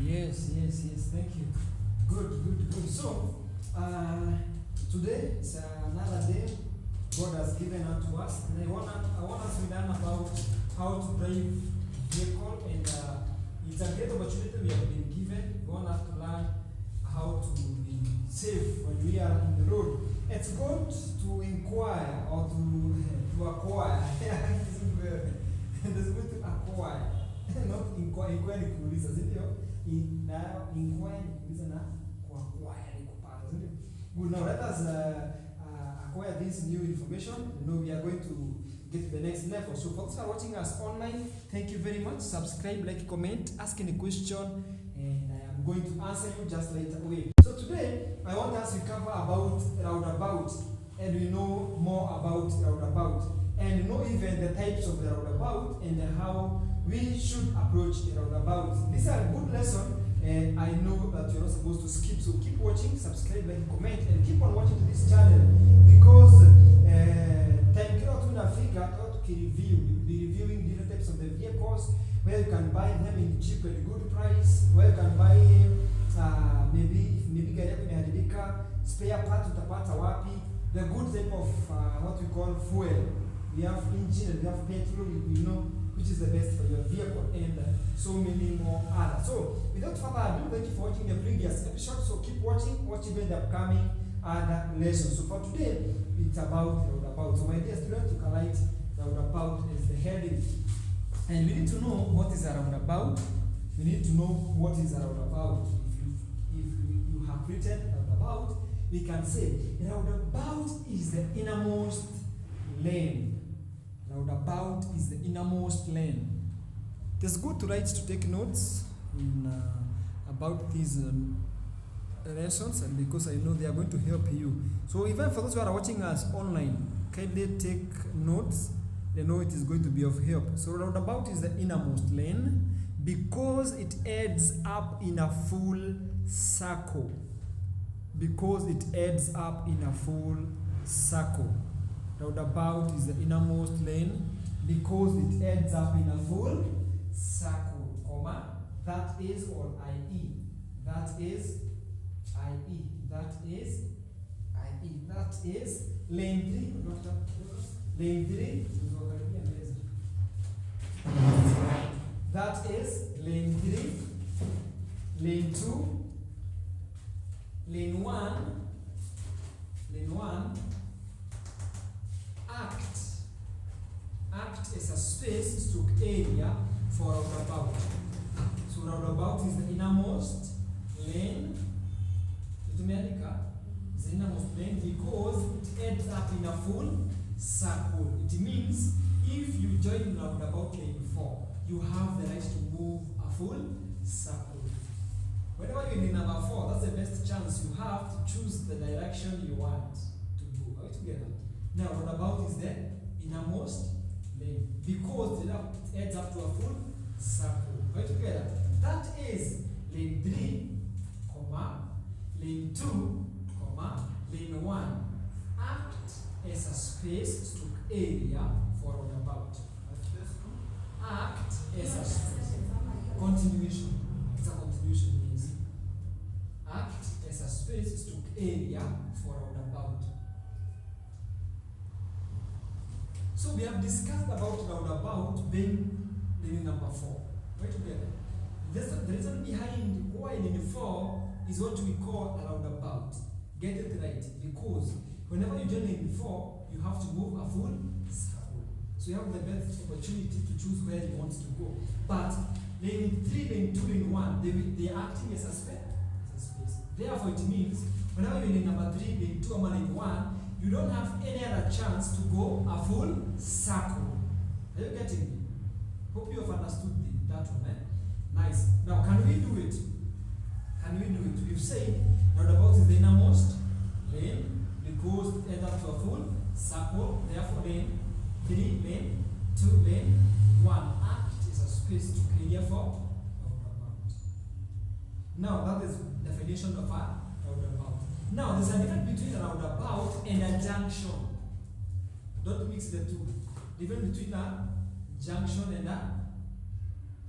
Yes, yes, yes. Thank you. Good, good, good. So, today is another day God has given unto us, and I want us to learn about how to drive vehicle, and it's a great opportunity we have been given. We want us to learn how to be safe when we are on the road. It's good to inquire or to acquire. It's good to acquire, not inquire. Inquire ni kuuliza, si ndio? Inquire ni kuuliza na kuacquire ni kupata, si ndio? Good. Now let us acquire this new information. You know, we are going to get to the next level. So folks who are watching us online, thank you very much. Subscribe, like, comment, ask any question, and I am going to answer you just right away. So today I want us to cover about roundabout, and we know more about roundabout, and know even the types of the roundabout and how we should approach a roundabout. This is a good lesson, and I know that you're not supposed to skip. So keep watching, subscribe, like, comment, and keep on watching to this channel, because time kila tunafika to review. We'll be reviewing different types of the vehicles, where you can buy them in cheap and good price, where you can buy maybe gari yako imeharibika, spare part utapata wapi, the good type of what we call fuel. We have engine and we have petrol. We know which is the best for your vehicle, and so many more others. So without further ado, thank you for watching the previous episode. So keep watching, watch even the upcoming other lessons. So for today, it's about roundabout. So my dear students, you can write roundabout as the heading. And we need to know what is a roundabout. We need to know what is a roundabout. If you have written roundabout, we can say roundabout is the innermost lane. Roundabout is the innermost lane. It's good to write, to take notes about these lessons, and because I know they are going to help you. So even for those who are watching us online, kindly take notes. They know it is going to be of help. So roundabout is the innermost lane because it adds up in a full circle. Because it adds up in a full circle. Roundabout is the innermost lane because it adds up in a full circle, comma, that is, or IE. That is IE. That is IE. That is lane 3. Lane 3. That is lane 3. Lane 2. Lane 1. Lane 1. Act as a space stroke area for roundabout. So roundabout is the innermost lane. Is the innermost lane because it ends up in a full circle. It means if you join roundabout lane 4, you have the right to move a full circle. Whenever you're in number 4, that's the best chance you have to choose the direction you want to go. Are we together? Now, roundabout is the innermost lane because it adds up to a full circle. Are we together? That is lane 3, comma, lane 2, comma, lane 1. Act as a space stroke area for roundabout. Act as a continuation. It's a continuation, means. Act as a space stroke area for roundabout. So we have discussed about roundabout being lane number 4. Right together. The reason behind why lane 4 is what we call a roundabout. Get it right, because whenever you join lane 4, you have to move a full circle. So you have the best opportunity to choose where you want to go. But lane 3, lane 2, lane 1, they are acting as a space. Therefore, it means whenever you're in number 3, lane 2, or lane 1, you don't have any other chance to go a full circle. Are you getting me? Hope you have understood that one. Nice. Now, can we do it? Can we do it? We've said roundabout is the innermost lane because it ends up to a full circle. Therefore, lane 3, lane 2, lane 1. Act is a space to clear for roundabout. Now, that is the definition of a roundabout. Now, there's a difference between a roundabout and a junction. Don't mix the two. Difference between a junction and a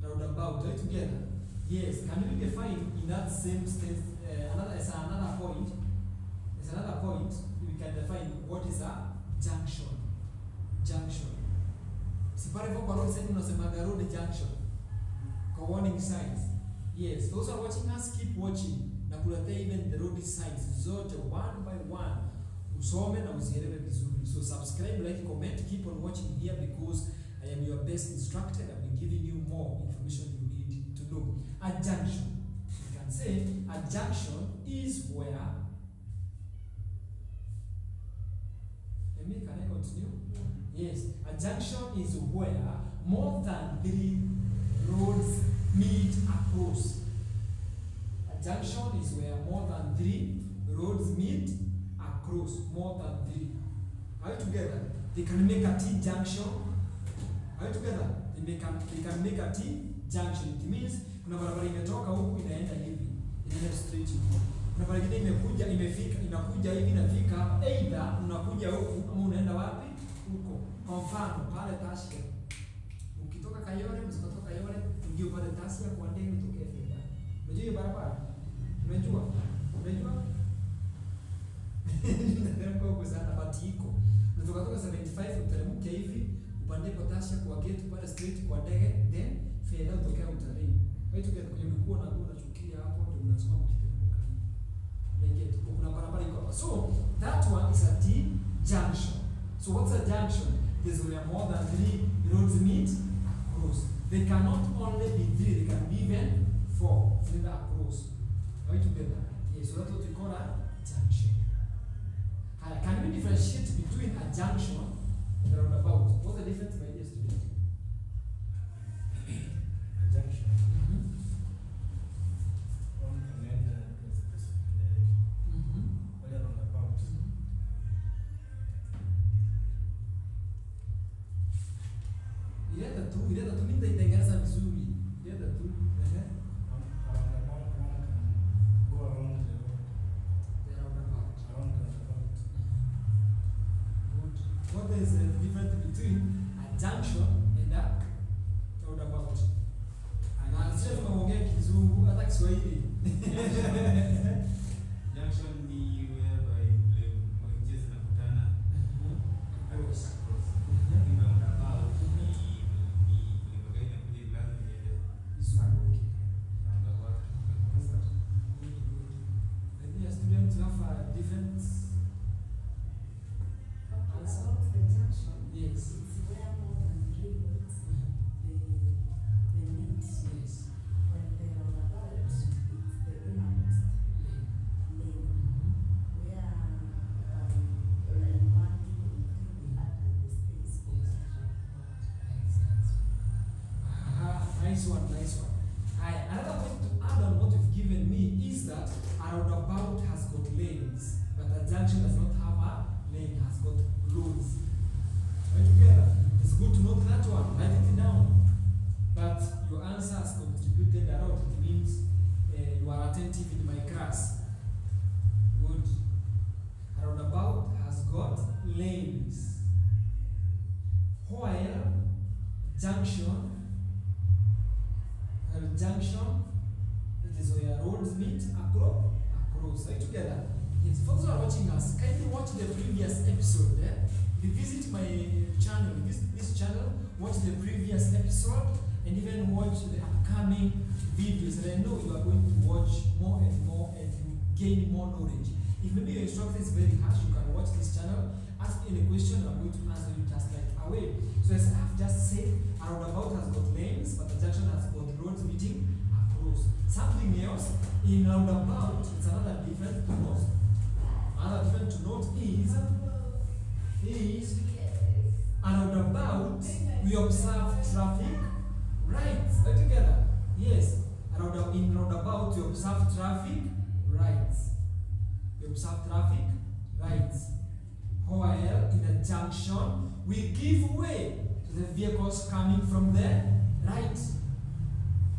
roundabout. Right together. Yes, can we define in that same state another point? As another point, we can define what is a junction. Junction. Sipare kwa road side unasemaga road junction. Kwa warning signs. Yes, those are watching us, keep watching. Na kuletea even the road signs zote one by one. Usome na uzielewe vizuri. So subscribe, like, comment, keep on watching here because I am your best instructor. I've been giving you more information you need to know. A junction. You can say a junction is where. Can I continue? Yes. A junction is where more than 3 roads meet across. A junction is where more than 3 roads meet across. More than 3. Are you together? They can make a T junction. Are you together? They can make a T junction. It means kuna barabara imetoka huku inaenda hivi. Inaenda straight huku. Kuna barabara nyingine imekuja imefika inakuja hivi inafika hapa. Either unakuja huku ama unaenda wapi? Huko. Kwa mfano pale Tasia. Ukitoka Kayole, msitoka Kayole, uje pale Tasia kwa ndege utokee Fedha. Unajua hiyo barabara? Unajua? Ndio kwa sana batiko. Unatoka 75 uteremke hivi, upande Tasia kwa gate pale straight kwa ndege, then Fedha utokea utalii. Wewe tukio kwenye mkuu na unachukia hapo ndio unasoma mkiteremka. Ngeke kuna barabara iko hapa. So that one is a T junction. So what's a junction? There's where more than 3 roads meet across. They cannot only be 3, they can be even 4 further across. Are we together? Yes, so that's what we call a junction. Can we differentiate between a junction and a roundabout? What's the difference, my dear student? A junction. One can enter in a specific direction. While a roundabout. Ile tu mimi nitaitengeneza vizuri. Ile tu. A roundabout one can go around the road. The roundabout. Around the roundabout. Good. What is the difference between a junction and a roundabout? Na sisi tunaongea Kizungu hata Kiswahili. Junction ni whereby njia zinakutana across. Lakini roundabout ni magari yanakuja lazima iende Kizungu. roundabout. Maybe a student have a different answer. About the junction, Yes. it's where more than 3 roads they meet. Yes. When the roundabout, it's the innermost lane, where lane 1, 2, and 3 are the space for the Nice one. Another point to add on what you've given me is that a roundabout has got lanes, but a junction does not have a lane, has got roads. Right together? It's good to note that one, write it down. But your answer has contributed a lot. It means you are attentive in my class. Good. A roundabout has got lanes, while junction, it is where roads meet across. Right together? Yes. For those who are watching us, kindly watch the previous episode. Revisit my channel, this channel, watch the previous episode, and even watch the upcoming videos. And I know you are going to watch more and more, and you gain more knowledge. If maybe your instructor is very harsh, you can watch this channel, ask me any question, I'm going to answer you just right away. So as I've just said, a roundabout has got lanes, but the junction has got roads meeting across. Something else, in roundabout, it's another different to note. Another different to note is a roundabout, we observe traffic rights. Right together? Yes. In roundabout, we observe traffic rights. We observe traffic rights. While in a junction, we give way to the vehicles coming from the right.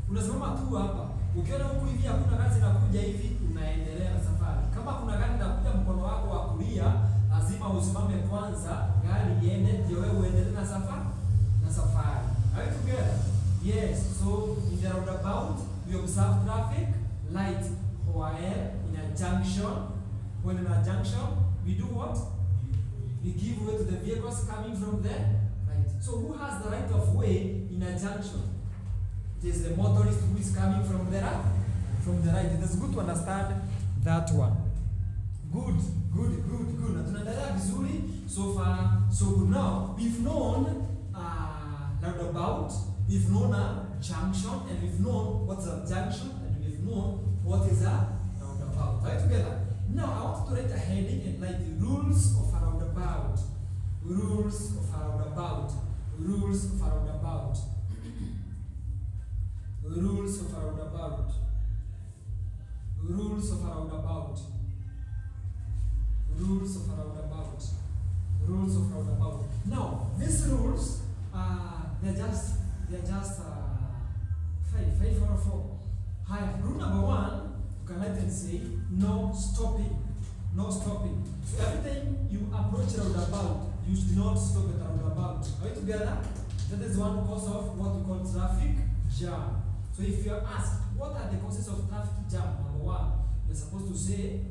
Unasimama tu hapa. Ukiona huku hivi hakuna gari zinakuja hivi, unaendelea na safari. Kama kuna gari inakuja mkono wako wa kulia, lazima usimame kwanza, gari iende ndio wewe uendelee na safari. Are you together? Yes. So in the roundabout, we observe observe traffic light. While in a junction, when in a junction, we do what? We give way to the vehicles coming from the right. So who has the right of way in a junction? It is the motorist who is coming from the right. From the right. It is good to understand that one. Good. Na tunaendelea vizuri. So far, so good. Now, we've known roundabout, we've known a junction, and we've known what's a junction, and we've known what is a roundabout. Right together? Now, I want to write a heading and write the rules of a roundabout. Rules of a roundabout. Rules of a roundabout. Rules of a roundabout. Rules of a roundabout. Rules of a roundabout. Rules of roundabout. Now, these rules they're just five out of 4. Higher. Rule number 1, you can write and say no stopping. No stopping. So every time you approach a roundabout, you should not stop at a roundabout. Are we together? That is one cause of what we call traffic jam. So if you are asked what are the causes of traffic jam, number 1, you're supposed to say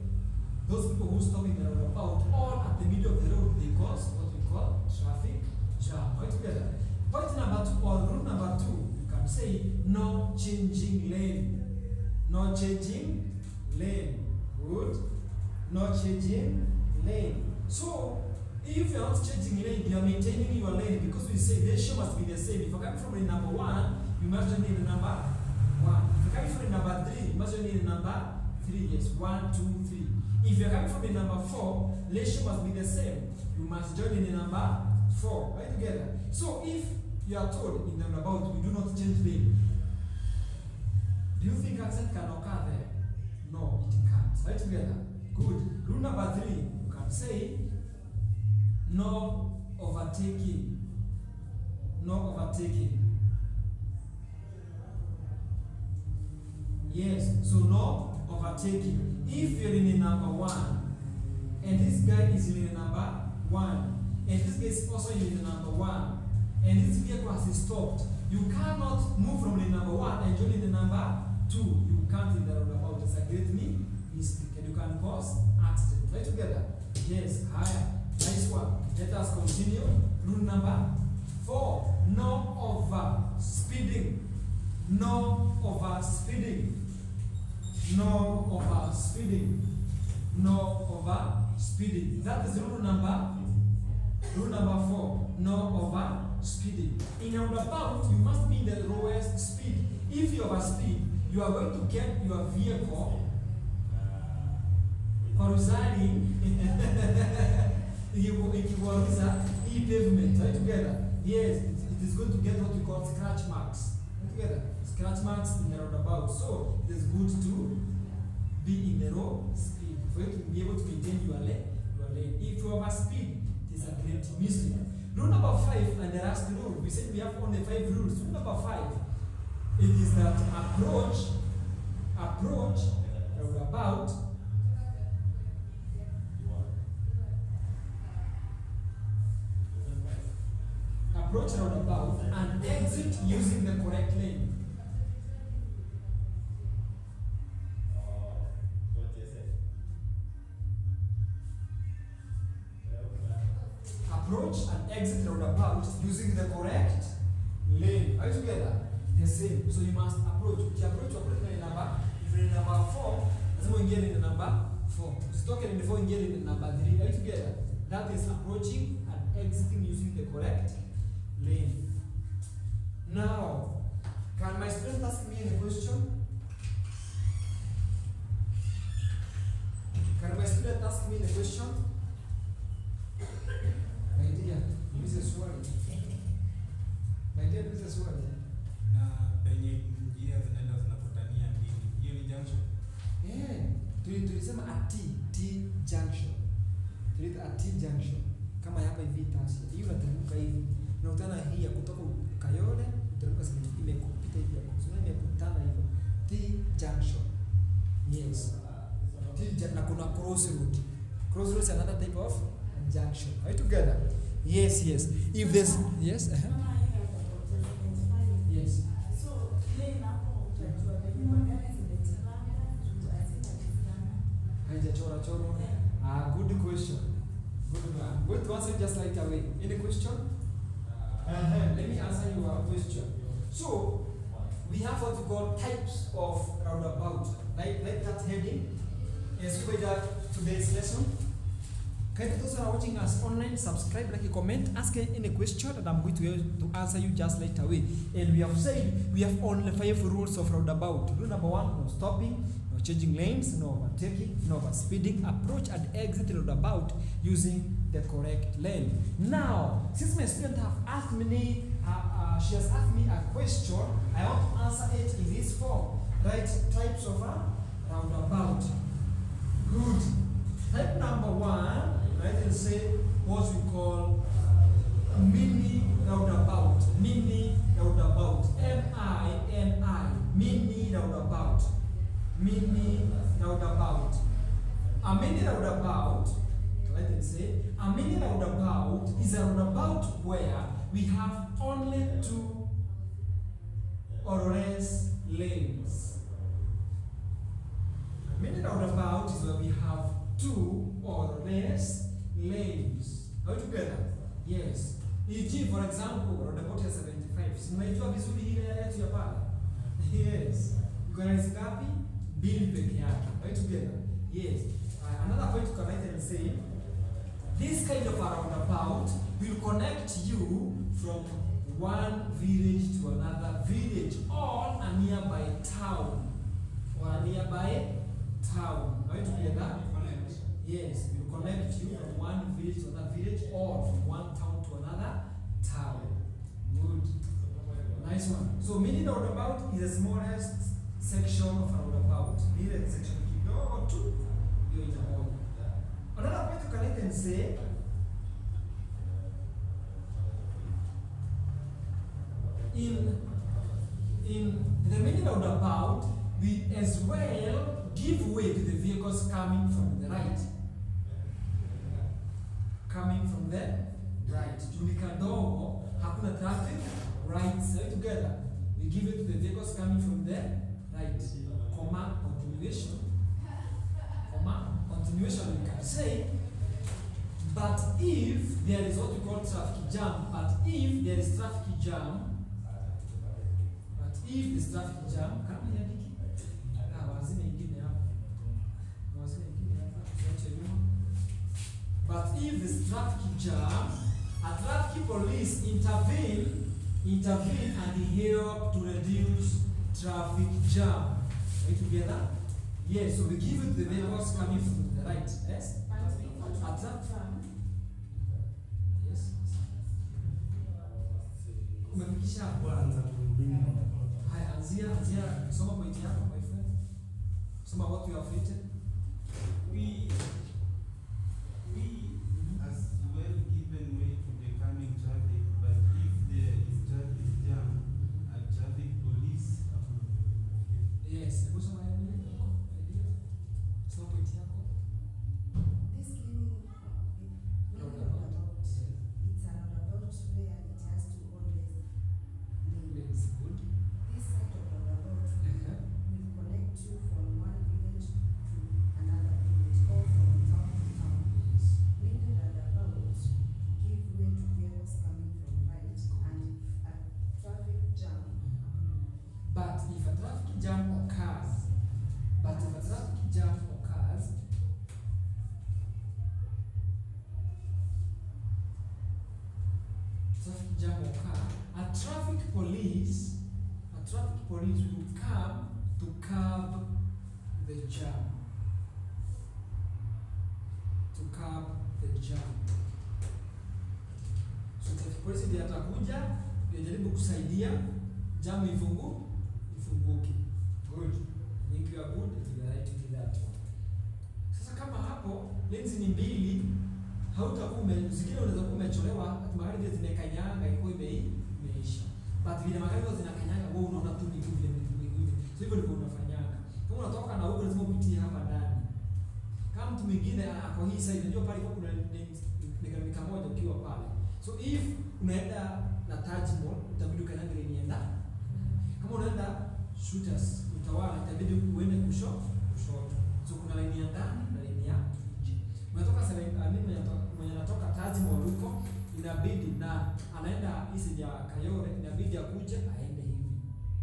those people who stop in the roundabout or at the middle of the road, they cause what we call traffic jam. Are we together? Point number 2 or rule number 2, you can say no changing lane. No changing lane. Good. No changing lane. So if you're not changing lane, you are maintaining your lane because we say the ratio must be the same. If you're coming from lane number 1, you must join in number 1. If you're coming from lane number 3, you must join in number 3. Yes, 1, 2, 3. If you're coming from lane number 4, ratio must be the same. You must join in number 4. Right together. So if you are told in the roundabout we do not change lane, do you think accident can occur there? No, it can't. Right together. Good. Rule number 3, you can say no overtaking. No overtaking. Yes, so no overtaking. If you're in a number 1 and this guy is in a number 1 and this guy is also in a number 1 and this vehicle has stopped, you cannot move from the number 1 and join in the number 2. You can't in the roundabout. It's a great mistake and you can cause accident. Right together? Yes, higher. Nice one. Let us continue. Rule number 4. No over speeding. No over speeding. No over speeding. No over speeding. That is rule number 4. No over speeding. In a roundabout, you must be in the lowest speed. If you overspeed, you are going to get your vehicle horizontally ikiwaruza hii pavement. Right together? Yes, it is going to get what we call scratch marks. Right together? Scratch marks in the roundabout. So it is good to be in the low speed for you to be able to maintain your lane. If you overspeed, it is a great mistake. Rule number 5 and the last rule. We said we have only 5 rules. Rule number 5. It is that approach roundabout and exit using the correct lane. Approach and exit roundabout using the correct lane. Are you together? The same. So you must approach. If you approach in number, if you're in number 4, lazima uingie in number 4. Usitoke in the 4 ingie in number 3. Are you together? That is approaching and exiting using the correct lane. Now, can my student ask me any question? Can my student ask me any question? My dear, niulize swali. My dear, niulize swali. Na penye njia zinaenda zinakutania mbili. Hiyo ni junction. Tulisema a T junction. Tulita a T junction. Kama hapa hivi Tasia. Hiyo unateremka hivi. Unakutana hii ya kutoka Kayole, uteremka sasa imekupita hivi hapo. Sio imekutana hivyo. T junction. Yes. Na kuna cross road. Cross road is another type of junction. Are you together? Yes. If there's yes, Yes. yes. So, lane hapo utajua penye magari Choro. Good question. Good one. I'm going to answer just right away. Any question? Let me answer your question. So, we have what we call types of roundabout. Like that heading. As we go today's lesson. Kindly those who are watching us online, subscribe, like, comment, ask any question, and I'm going to answer you just right away. And we have said we have only 5 rules of roundabout. Rule number 1: no stopping, no changing lanes, no overtaking, no overspeeding. Approach and exit the roundabout using the correct lane. Now, since my student have asked me, she has asked me a question, I want to answer it in this form. Right? Types of a roundabout. Good. Type number 1. Right, and say what we call mini roundabout. Mini roundabout. M-I-N-I. Mini roundabout. Mini roundabout. A mini roundabout, right, and say a mini roundabout is a roundabout where we have only 2 or less lanes. A mini roundabout is where we have 2 or less lanes. Are we together? Yes. E.g. for example, roundabout ya 75. Si mnaijua vizuri ile yetu ya pale? Yes. Iko na hizi ngapi? 2 peke yake. Are we together? Yes. Another point you can write and say, this kind of a roundabout will connect you from one village to another village or a nearby town. Or a nearby town. Are we together? Yes, we will connect you from one village to another village or from one town to another town. Good. Nice one. So mini roundabout is the smallest section of a roundabout. Ile section kidogo tu ndio inaona. Another point you can even say in the mini roundabout, we as well give way to the vehicles coming from the right. Coming from the right. Julikadogo, hakuna traffic, right side together. We give it to the vehicles coming from the right. Comma, continuation. Comma, continuation we can say. But if there is what we call traffic jam, there's traffic jam, kama yandiki, wazine ingine hapo. But if there's traffic jam, a traffic police intervene and help to reduce traffic jam. Are we together? Yes, so we give it the vehicles coming from the right. Yes? Yes. Umefikisha Kwanza kuhubiri. haya, anzia soma point yako my friend. Soma what you have written. We as well given way to the coming traffic, but if there is traffic jam, a traffic police. Yes, hebu soma yako. Soma point yako. This roundabout, it's a roundabout where it has to always lane. Lanes, good. This side of roundabout will connect you from one village to another village or from town to town. Yes. Many roundabouts give way to vehicles coming from right, and if a traffic jam But if a traffic jam occurs, a traffic police will come to curb the jam. So traffic police ndiye atakuja, ndio kusaidia jam ifunguke. Good. Think you are good, you are right with that one. Sasa kama hapo lenzi ni mbili, hautakuwa zingine unaweza kuwa umecholewa mahali vile zimekanyanga iko imeisha. But vile mahali vile zinakanyanga wewe unaona tu miguu vile miguu. So hivyo ndivyo unafanyanga. Kama unatoka na huko lazima upitie hapa ndani. Kama mtu mwingine ako hii side unajua pale kuna mika moja ukiwa pale. So if unaenda na Taj Mall utabidi ukanyange nienda. Kama unaenda Shooters utawala itabidi uende kushoto. So kuna line ya ndani na line ya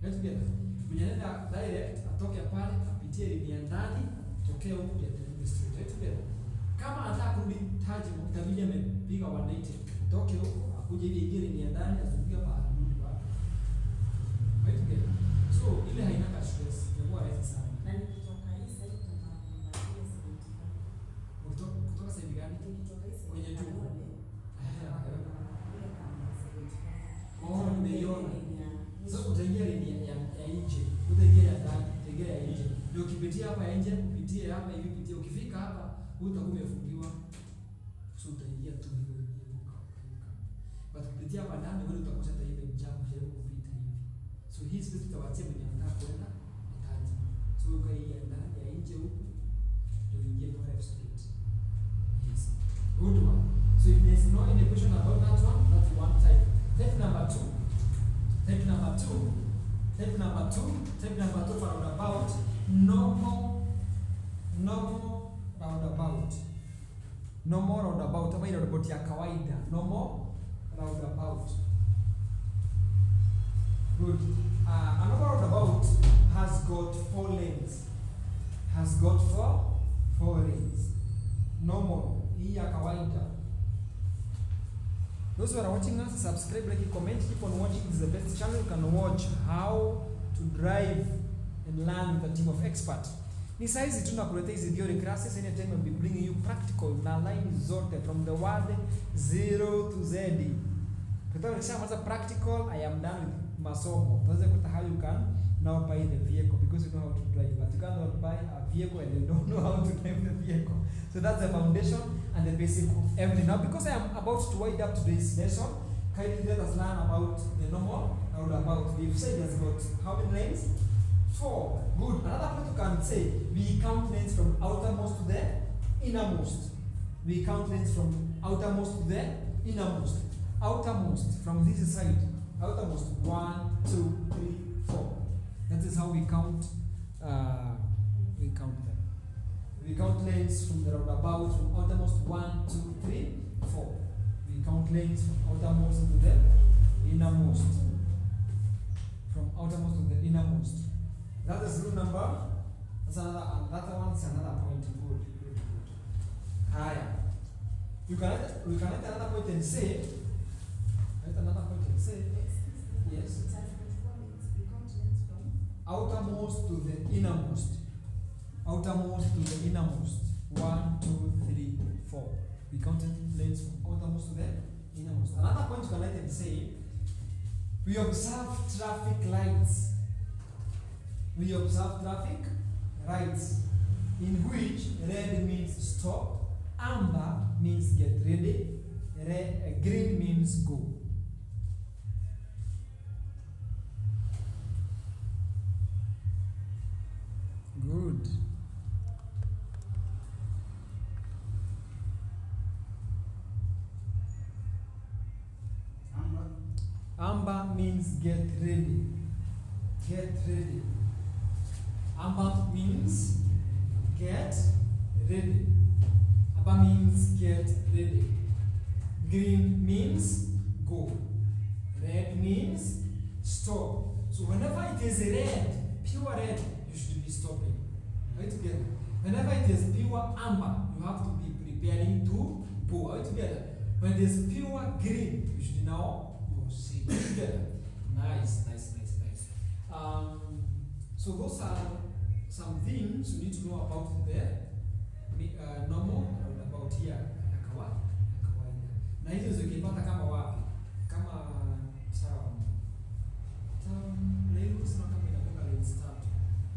Right together. Mwenye anaenda direct atoke pale apitie lini ya ndani, tokea huku ya Terembe Street. Right together. Kama anataka kurudi Taji itabidi amepiga 180. Toke huko akuje hivi ingie lini ya ndani azunguke hapa arudi wapi. Right together. So ile haina stress, inakuwa rahisi sana. Na nikitoka hii side tunakupatia 75. Kutoka side gani? Nikitoka hii side Kwenye juu. Kalole, ile kama 75. Oh, nimeiona. Ya- Sasa utaingia lini ya nje, utaingia ya ndani, utaingia ya nje. Ndio ukipitia hapa ya nje, upitie hapa hivi, upitie. Ukifika hapa, utakuwa umefungiwa. So utaingia tu hivi ukivuka. But ukipitia hapa ndani, wewe utakosa hata ile mjambo jaribu kupita hivi. So hii space tutawaachia mwenye anataka kwenda Taji. So ukaingia ndani ya nje huku, ndio uingie kwa left street. Yes. Good one. So if there's no any question about that one, that's one type. Type number 2. Type number 2 for roundabout, normal roundabout. Normal roundabout, ama ile roundabout ya kawaida. Normal roundabout. Good. A normal roundabout has got 4 lanes. Four lanes. Normal, hii ya kawaida. Those who are watching us, subscribe, like, comment, keep on watching. This is the best channel. You can watch how to drive and learn with a team of experts. Ni saizi tu nakuletea hizi theory classes. Anytime I'll be bringing you practical na line zote from the word 0 to Z. Kwa nishamaliza practical, I am done with masomo. Tuweze kuta how you can now buy the vehicle because you know how to drive, but you cannot buy a vehicle and you don't know how to drive the vehicle. So that's the foundation and the basic of everything. Now, because I am about to wind up today's lesson, kindly let us learn about the normal roundabout. We've said it's got how many lanes? 4. Good. Another point you can say, we count lanes from outermost to the innermost. We count lanes from outermost to the innermost. Outermost from this side. Outermost 1, 2, 3, 4. That is how we count. We count them. We count lanes from the roundabout from outermost 1, 2, 3, 4. We count lanes from outermost to the innermost. From outermost to the innermost. That is rule number. That's another one is another point. Good. Higher. We can add another point and say. Another point and say. Yes. Outermost to the innermost. Outermost to the innermost. 1, 2, 3, 4. We counted lanes from outermost to the innermost. Another point you can write and say, we observe traffic lights. We observe traffic lights in which red means stop, amber means get ready, green means go. Good. Amber means get ready. Get ready. Amber means get ready. Amber means get ready. Green means go. Red means stop. So whenever it is red, pure red, you should be stopping. Right together. Whenever it is pure amber, you have to be preparing to go. Right together. When it is pure green, you should now see together. Nice. So those are some things you need to know about the normal roundabout here ya kawaida. Na hizo zikipata kama wapi? Kama town leo sina kama inakuwa lanes 3.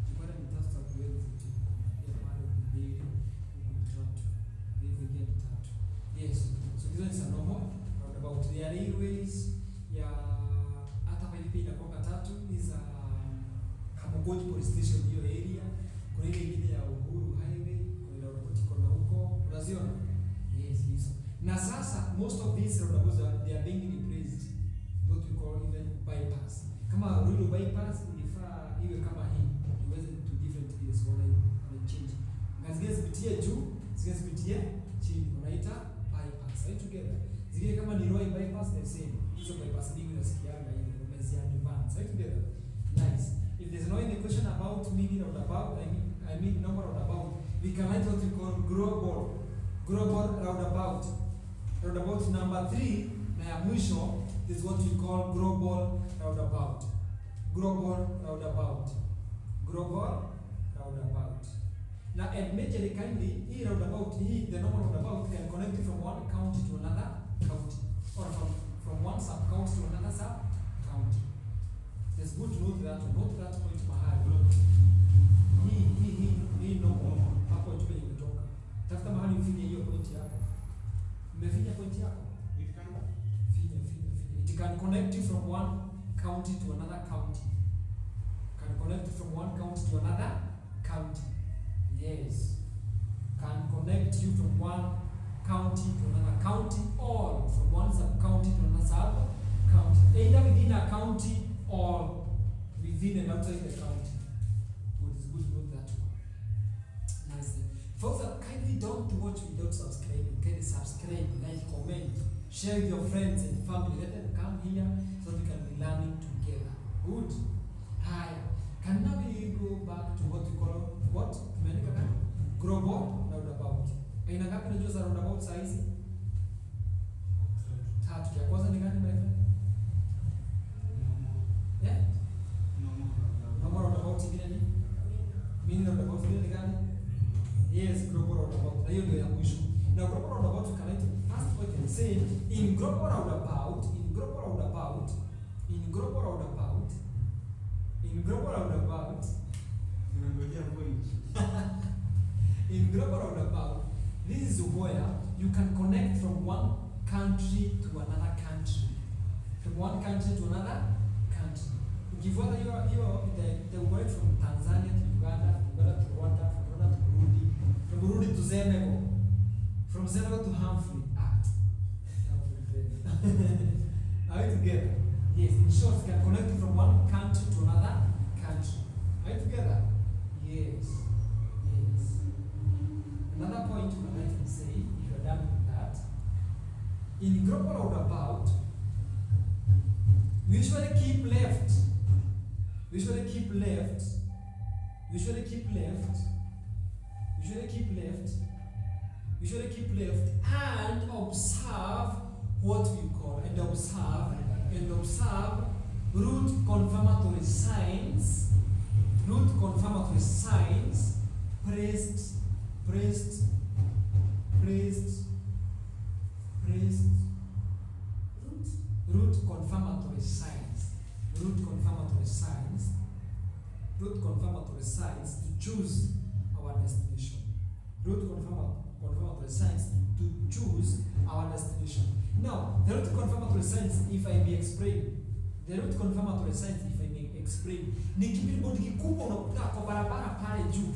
Kipata ni 3 kuweza tu. Ya pale mbili huko 3. Hivi ingine 3. Yes. So hizo ni normal roundabout. There are railways ya hata pale pia inakuwa 3 is Kamugoji police station hiyo area. Kuna ile ingine ya Uhuru highway, kuna roundabout iko na huko. Unaziona? Yes, hizo. Na sasa most of these roundabouts they are being replaced what we call even bypass. Kama Ruiru bypass ilifaa iwe kama hii. Iweze to different areas wana change. Ngazige zipitie juu, zingine zipitie chini. Wanaita bypass. Right together. Zingine kama ni Roy bypass the same. Hizo bypass nyingi unasikiaga hivi umezi advance. Right together. Nice. If there's no any question about meaning roundabout, I mean normal roundabout, we can write what we call global roundabout. Roundabout number 3 na ya mwisho is what we call global roundabout. Global roundabout. Global roundabout. Now, admittedly, kindly, the normal roundabout can connect you from one county to another county, or from one sub-county to another sub-county. It's good to note that point mahali. Hii normal, hapo ndipo imetoka. Tafuta mahali ufike hiyo point yako. Umefinya point yako? It can. It can connect you from one county to another county. Can connect you from one county to another county. Yes. Can connect you from one county to another county, or from one sub-county to another sub-county. Either within a county or within and outside the county. Good, it's good to know that one. Nice. Folks, kindly don't watch without subscribing. Kindly subscribe, like, comment, share with your friends and family. Let them come here so we can be learning together. Good. Hi. Can now we go back to what we call what? Tumeandika kama global roundabout. Aina ngapi unajua za roundabout saa hizi? 3. Ya kwanza ni gani my friend? Yeah? Normal roundabout ingine ni? Mini roundabout ingine ni gani? Yes, global roundabout. Na hiyo ndio ya mwisho. Na global roundabout you can write first point and say in global roundabout Unangojea point. in global roundabout, this is where you can connect from one country to another country. From one country to another country. Ukifuata hiyo the way from Tanzania to Uganda, Uganda to Rwanda, from Rwanda to Burundi, from Burundi to Senegal, from Senegal to Humphrey. Are we together? Yes, in short, you can connect from one country to another country. Are we together? Yes. Another point you can say, if you're done with that, in global roundabout, we usually keep left, and observe what we call, and observe route confirmatory signs, placed route confirmatory signs to choose our destination. Route confirmatory signs to choose our destination. Now, the route confirmatory signs, if I may explain, ni kibillboard kikubwa unakuta kwa barabara pale juu.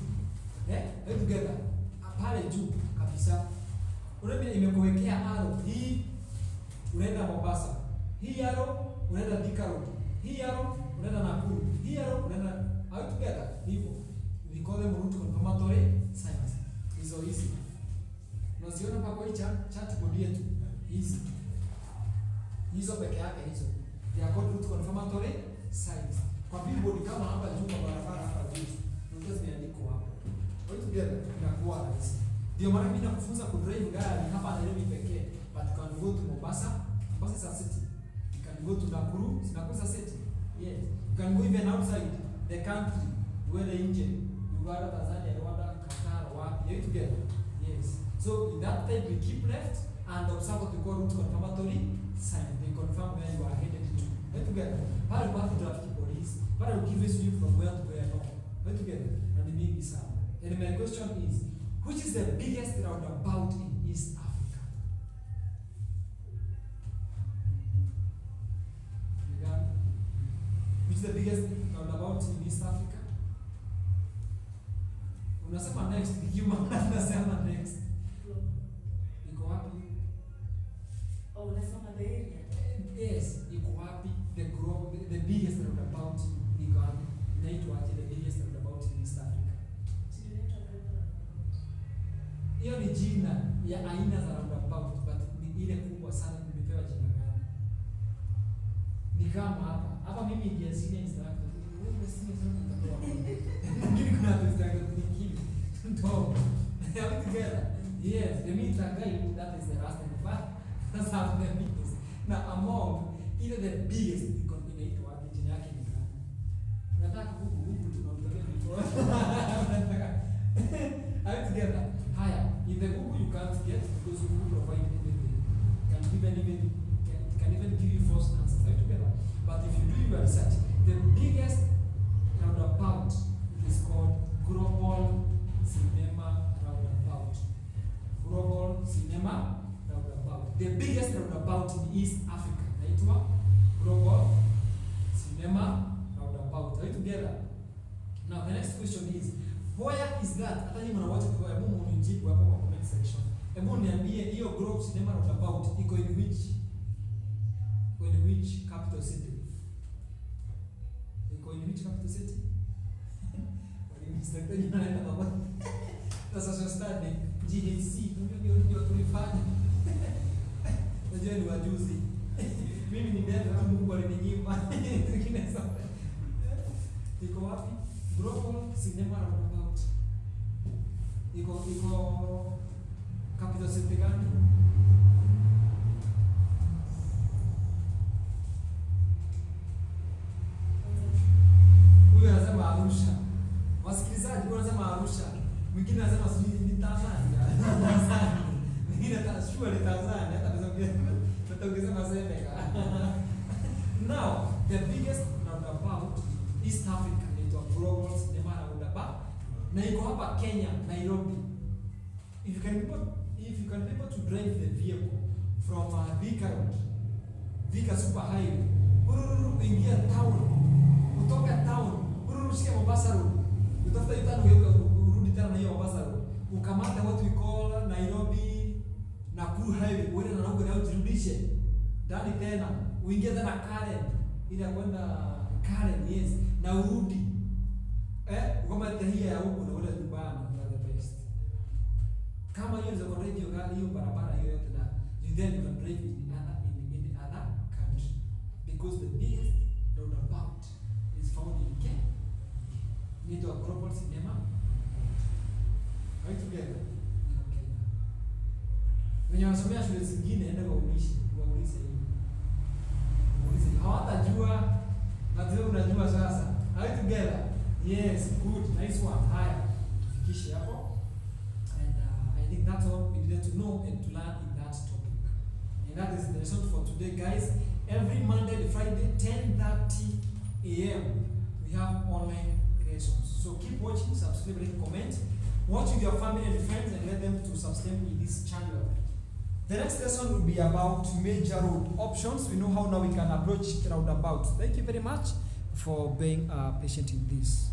Wewe together. Pale juu kabisa. Unaona imekuwekea arrow hii unaenda Mombasa. Hii arrow unaenda Thika Road. Hii arrow unaenda Nakuru. Hii arrow unaenda out together. Hivyo. We call them route confirmatory signs. Hizi. Unaziona kwa hii chatboard yetu. Hizo peke yake hizo. They are called route confirmatory signs. Kwa billboard kama hapa juu kwa barabara hapa juu. Ndio zimeandikwa hapo. All together inakuwa rahisi. Ndio maana mimi nakufunza kudrive gari hapa Nairobi pekee. But you can go to Mombasa is a city. You can go to Nakuru is a city. Yes. You can go even outside the country, where the India, Uganda, Tanzania, Rwanda, Qatar, what you together. Yes. So in that type we keep left and observe what we call route confirmatory sign. They confirm where you are headed to. Right together. Pale kwa traffic police, pale ukive you from where to where no. Right together. And the big is up. And my question is, which is the biggest roundabout in East Africa? Which is the biggest roundabout in East Africa? Unasema next, Kigima unasema next. Iko wapi? Oh, unasema the area. Yes, iko wapi? The biggest roundabout iko wapi? Inaitwa aje the biggest roundabout in East Africa? Hiyo ni jina ya aina za roundabout, but ni ile kubwa sana nimepewa jina gani? Ni kama hapa mimi ndiye senior instructor. Mwingine kuna tuzanga nyingine. Ndio. Are we together? Yes, the meat guy, that is the last and the first. That's how the meat is. Now among either the biggest inaitwa jina yake ni gani? Unataka huku tunaongelea before. Are we together? Haya, in the Google you can't get because Google provide anything. Can even give you false answers. Are we together? But if you do your research, the biggest roundabout is called Global Cinema Roundabout. Global Cinema Roundabout. The biggest roundabout in East Africa. Naitwa Global Cinema Roundabout. Are we together? Now the next question is, where is that? Hata nyinyi mnawacha kwa hebu mnijibu hapo kwa comment section. Hebu niambie hiyo Global Cinema Roundabout iko in which capital city? Iko in which capital city? Mr. Kenya anaenda baba. Sasa sasa study GHC ndio tulifanya. Najua ni wajuzi. Mimi ni ndio tu Mungu alininyima. Tukine sana. Iko wapi? Global Cinema Roundabout. Iko capital city gani? Huyu anasema Arusha. Wasikilizaji wanasema Arusha. Mwingine anasema sijui ni Tanzania. Mwingine atashuka ni Tanzania hata ongeza masemeka. Now, the biggest roundabout East Africa inaitwa Global Cinema Roundabout. Na iko hapa Kenya, Nairobi. If you can be able to drive the vehicle from Thika Super Highway, uingia town, kutoka town, shika Mombasa Road, utafuta itano urudi tena na hiyo Mombasa Road, ukamata what we call Nairobi Nakuru Highway, uende na huko na ujirudishe ndani tena, uingie tena Karen, ili kwenda Karen, yes, na urudi ukamata hiyo ya huko na uende nyumbani, na the best. Kama hiyo ndio kwa hiyo barabara hiyo yote na you then you can drive in other country because the biggest roundabout is found in Kenya. Need a Global Cinema. Right together. Okay. Wenye wanasomea shule zingine enda waulize hivi. Waulize hawatajua na wewe unajua sasa. Right together. Yes, good. Nice one. Haya. Tufikishe hapo. And I think that's all we needed to know and to learn in that topic. And that is the lesson for today, guys. Every Monday to Friday, 10:30 a.m. we have online lessons. So keep watching, subscribe, and comment. Watch with your family and friends and let them to subscribe in this channel. The next lesson will be about major road options. We know how now we can approach roundabouts. Thank you very much for being patient in this.